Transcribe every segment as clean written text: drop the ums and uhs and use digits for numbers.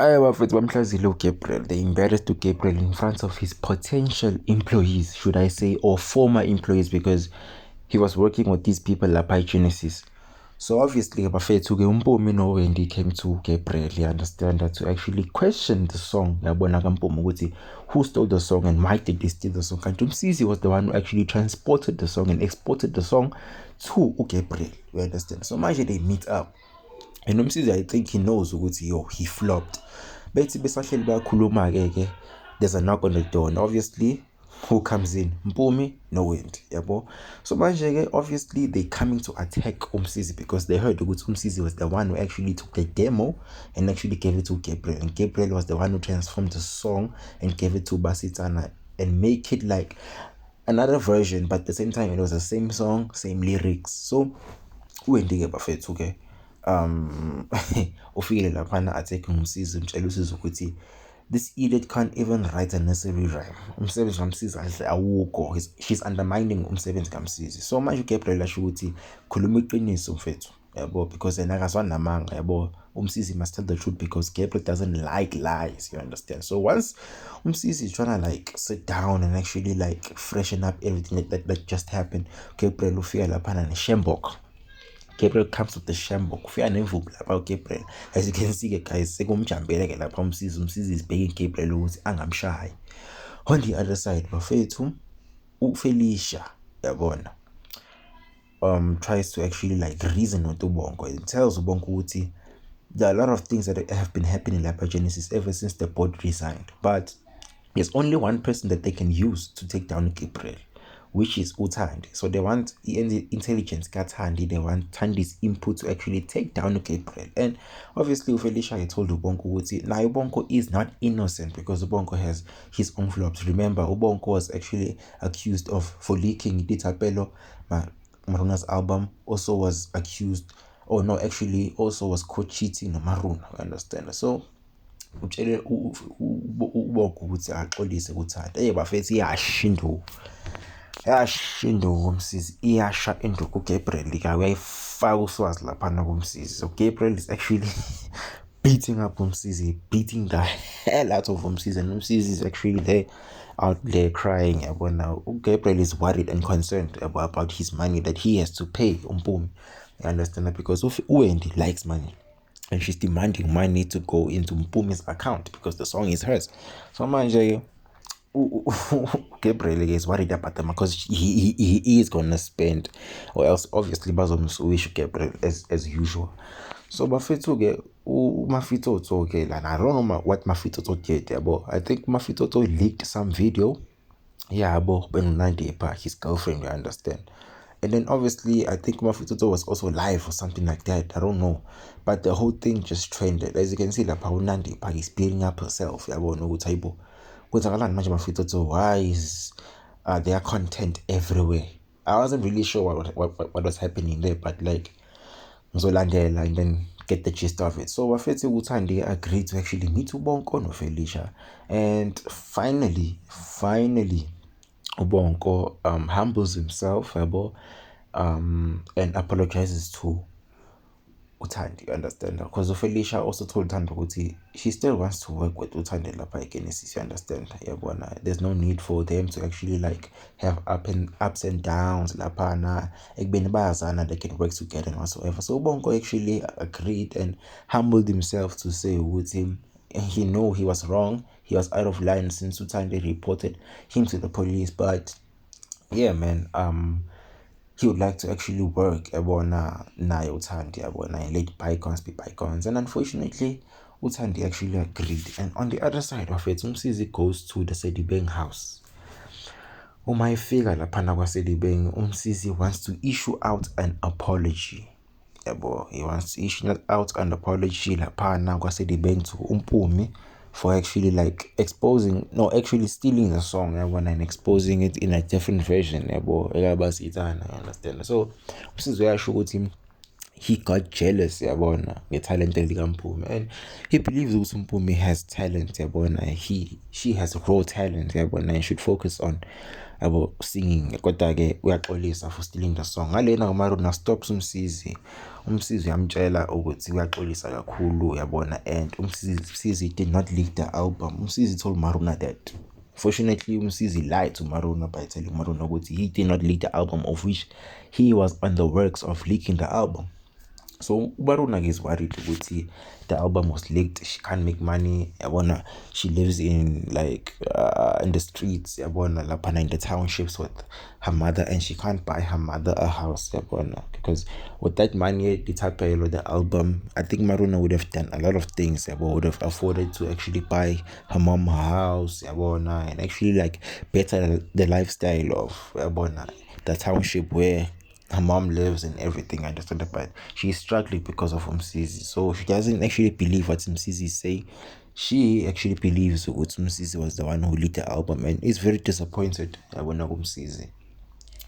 Abafethu bamhlazile uGabriel. They embarrassed uGabriel in front of his potential employees, should I say, or former employees, because he was working with these people lapha Genesis. So obviously abafethu ke uMpumi noWendy came to Gabriel, you understand, that to actually question the song. Yabona kaMpumi ukuthi who stole the song and why did they steal the song. Kanti uMsizi was the one who actually transported the song and exported the song to uGabriel, you understand. So manje they meet up. And uMsizi, I think he knows ukuthi he flopped. Bethi besahleli bayakhuluma-ke, there's a knock on the door. And obviously, who comes in? Mpumi noWendy, yabo. So manje-ke, obviously, they coming to attack uMsizi because they heard ukuthi uMsizi was the one who actually took the demo and actually gave it to Gabriel. And Gabriel was the one who transformed the song and gave it to Basitsana and make it like another version, but at the same time, it was the same song, same lyrics. So, uWendy-ke bafethu-ke, ufikile laphana attack uMsizi, umtshela uSizi ukuthi this idiot can't even write a nursery rhyme. Umsebenzi kaMsizi awukho. She's undermining umsebenzi kaMsizi. So manje uGabriel asho ukuthi khuluma iqiniso mfethu, yabo, because yena akazwana namanga, yabo. Umsizi must tell the truth because Gabriel doesn't like lies, you understand. So once Umsizi is trying to like sit down and actually like freshen up everything that just happened, Gabriel ufika laphana neShambok. Gabriel comes with the Shambok. Ufika nemvubu lapha Gabriel. As you can see, guys, sekumjambele lapha uMsizi is begging Gabriel ukuthi angamshayi. On the other side, bafethu uFelicia, yabona, tries to actually like reason with uBongo. It tells uBongo ukuthi there are a lot of things that have been happening lapha Genesis ever since the board resigned, but there's only one person that they can use to take down Gabriel, which is uThandi. So they want the intelligence kaThandi, they want Thandi's input to actually take down Gabriel. And obviously uFelicia told uBongo ukuthi now uBongo is not innocent because uBongo has his own flops. Remember, uBongo was actually accused of for leaking Ditapelo Maruna's album, also was accused, or no, actually also was caught cheating on Maruna, you understand. So utshele uBongo ukuthi axolise kuThandi. Bafethu yashindu uMsizi, iyasha induku uGabriel ka uyayifaka uswazi laphana kuMsizi. So Gabriel is actually beating up uMsizi, beating the hell out of uMsizi, and uMsizi is actually out there crying. Now Gabriel is worried and concerned about his money that he has to pay Mpumi. You understand that? Because uWendy likes money and she's demanding money to go into Mpumi's account because the song is hers. So manje Gabriel is worried about them because he is gonna spend, or else obviously bazomsuwisha Gabriel as usual. So Mafitoto Mafitoto, and I don't know what Mafitoto did, but I think Mafitoto leaked some video. Yeah, about Ben Nandipa, his girlfriend, you understand. And then obviously I think Mafitoto was also live or something like that. I don't know. But the whole thing just trended. As you can see, like Nandipa is beating up herself. Why is their content everywhere? I wasn't really sure what was happening there, but like Zolandela and then get the gist of it. So Wafethu uThandi agreed to actually meet uBongo noFelicia. And finally uBongo humbles himself and apologizes to uThandi, you understand? Because Felicia also told Thandi ukuthi she still wants to work with uThandi lapha eGenesis, you understand? Yabona, there's no need for them to actually like have ups and downs laphana. Ekubeni bayazana, they can work together and whatsoever. So Bongo actually agreed and humbled himself to say ukuthi he know he was wrong. He was out of line since uThandi reported him to the police. But yeah, man, he would like to actually work yabona naye uThandi, yabona, and let bygones be bygones. And unfortunately uThandi actually agreed. And on the other side of it, uMsizi goes to the Sedibeng house. Uma efika laphana kwaSedibeng, uMsizi wants to issue out an apology. He wants to issue out an apology laphana kwaSedibeng to uMpumi for actually like actually stealing the song, and exposing it in a different version, you understand. So uMsizi uyasho ukuthi he got jealous yabona ngetalent likaMpumi, and he believes ukuthi uMpumi has talent yabona. She has raw talent yabona, and should focus on singing. Kodwa ke uyaxolisa for stealing the song. Ngalena uMaruna stops umsizi uyamtshela ukuthi uyaxolisa kakhulu yabona, and umsizi did not leak the album. Umsizi told Maruna that fortunately umsizi lied to Maruna by telling Maruna ukuthi he did not leak the album, of which he was on the works of leaking the album. So Baruna is worried ukuthi the album was leaked. She can't make money yabona. She lives in in the streets yabona, lapha in the townships with her mother, and she can't buy her mother a house yabona, because with that money the album, I think Maruna would have done a lot of things yabona, would have afforded to actually buy her mom her house yabona, and actually better the lifestyle of yabona, the township where her mom lives and everything, I understand that, but she's struggling because of Umsizi. So she doesn't actually believe what Umsizi say. She actually believes that Umsizi was the one who leaked the album, and is very disappointed yabona Umsizi.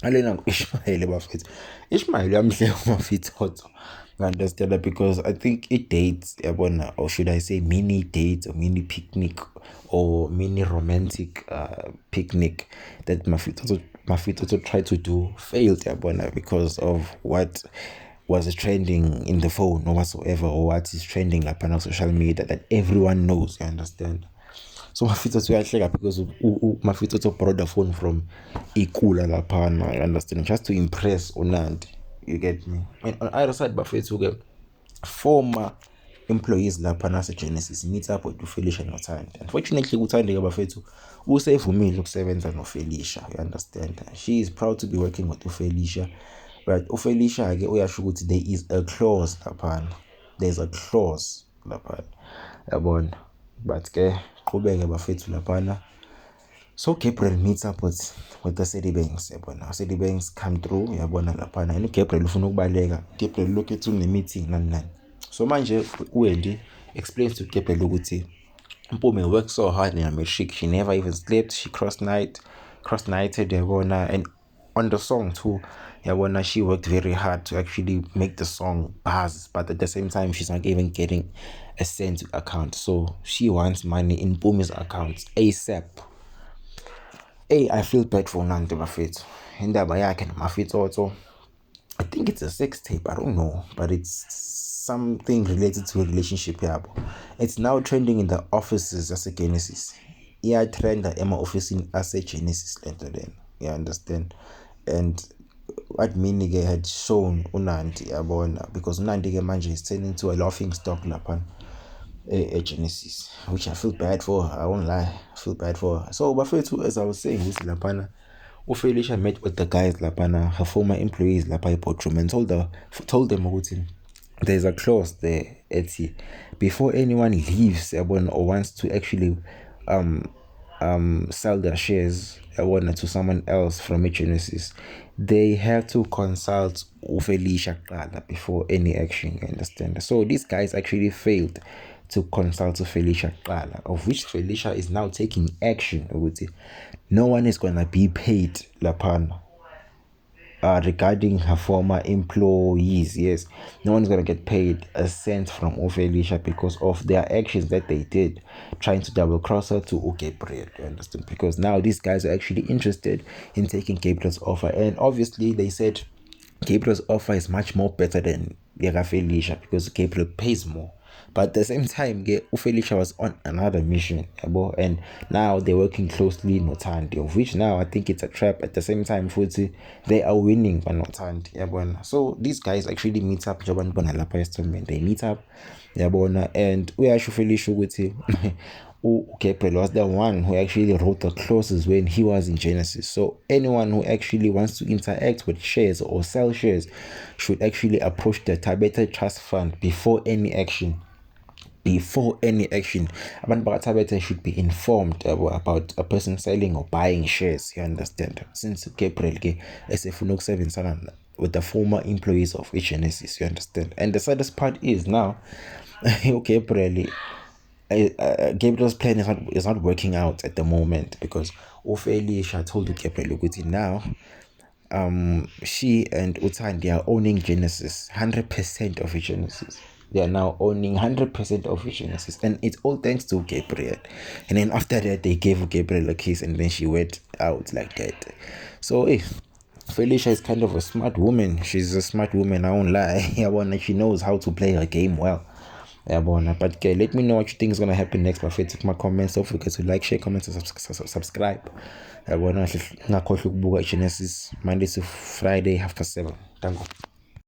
Alena Ishmael bafethu. Ishmael yamhle umafithoto. You understand that, because I think it dates yabona, or should I say mini dates or mini picnic or mini romantic picnic that Mafitoto tried to do failed yabona, because of what was trending in the phone or whatsoever, or what is trending on social media that everyone knows, you understand. So Mafitoto uyahleka because Mafitoto borrowed the phone from Ikula lapana, you understand, just to impress Unandi, you get me. And on either side bafethu former employees lapha Genesis meet up with Felicia noThandi. Unfortunately uThandi bafethu usevumile ukusebenza noFelicia, you understand. She is proud to be working with uFelicia, but uFelicia ke uyasho ukuthi there is a clause lapha. There's a clause lapha yabona, but ke qhubeke bafethu lapha. So Gabriel meets up with the Citibanks yabona. Citibanks come through yabona lapha, and Gabriel ufuna ukubaleka. Gabriel look at meeting nani. So manje uWendy explains to Gabriel ukuthi Mpumi worked so hard in America. She never even slept. She cross-nighted yabona, and on the song too yabona, she worked very hard to actually make the song buzz, but at the same time she's not even getting a cent account. So she wants money in Mpumi's account ASAP. Hey, I feel bad for Nandi bafethu. Indaba yakhe noMafitotso, I think it's a sex tape, I don't know, but it's something related to a relationship yabo. It's now trending in the offices as a Genesis. Yeah, trend ema office as a Genesis lento then. You understand? And what Minike had shown Unandi yabona, because Unandi ke manje is turning into a laughing stock lapha a Genesis, which I feel bad for her. I won't lie, I feel bad for her. So bafethu, as I was saying, this lapana uFelicia met with the guys lapana, her former employees lapha eBoardroom, and told them ukuthi there's a clause there ethi before anyone leaves yabona, or wants to actually sell their shares yabona to someone else from a Genesis, they have to consult uFelicia kuqala before any action, you understand. So these guys actually failed to consult Felicia kuqala, of which Felicia is now taking action ukuthi no one is gonna be paid lapana. Regarding her former employees, yes, no one's gonna get paid a cent from Felicia because of their actions that they did, trying to double cross her to Gabriel, you understand? Because now these guys are actually interested in taking Gabriel's offer, and obviously they said Gabriel's offer is much more better than Felicia because Gabriel pays more. But at the same time, Felicia was on another mission, and now they're working closely with noThandi, of which now I think it's a trap. At the same time, they are winning by noThandi. So these guys actually meet up. They meet up, and we actually Felicia ukuthi Gabriel was the one who actually wrote the clauses when he was in Genesis. So anyone who actually wants to interact with shares or sell shares should actually approach the Tabetha Trust Fund before any action. Abantu bakaThabetha should be informed about a person selling or buying shares, you understand, since Gabriel esefuna ukusebenzisana with the former employees of Genesis, you understand. And the saddest part is now Gabriel's plan is not working out at the moment, because Felicia told Gabriel ukuthi now she and Uthandi are owning Genesis, 100% of Genesis. They are now owning 100% of Genesis, and it's all thanks to Gabriel. And then after that, they gave Gabriel a kiss, and then she went out like that. So Felicia is kind of a smart woman. She's a smart woman, I won't lie. She knows how to play her game well. But let me know what you think is gonna happen next. My comments. Don't forget to like, share, comment, and subscribe. Ngakhohlwa ukubuka Genesis Monday to Friday 7:30. Thank you.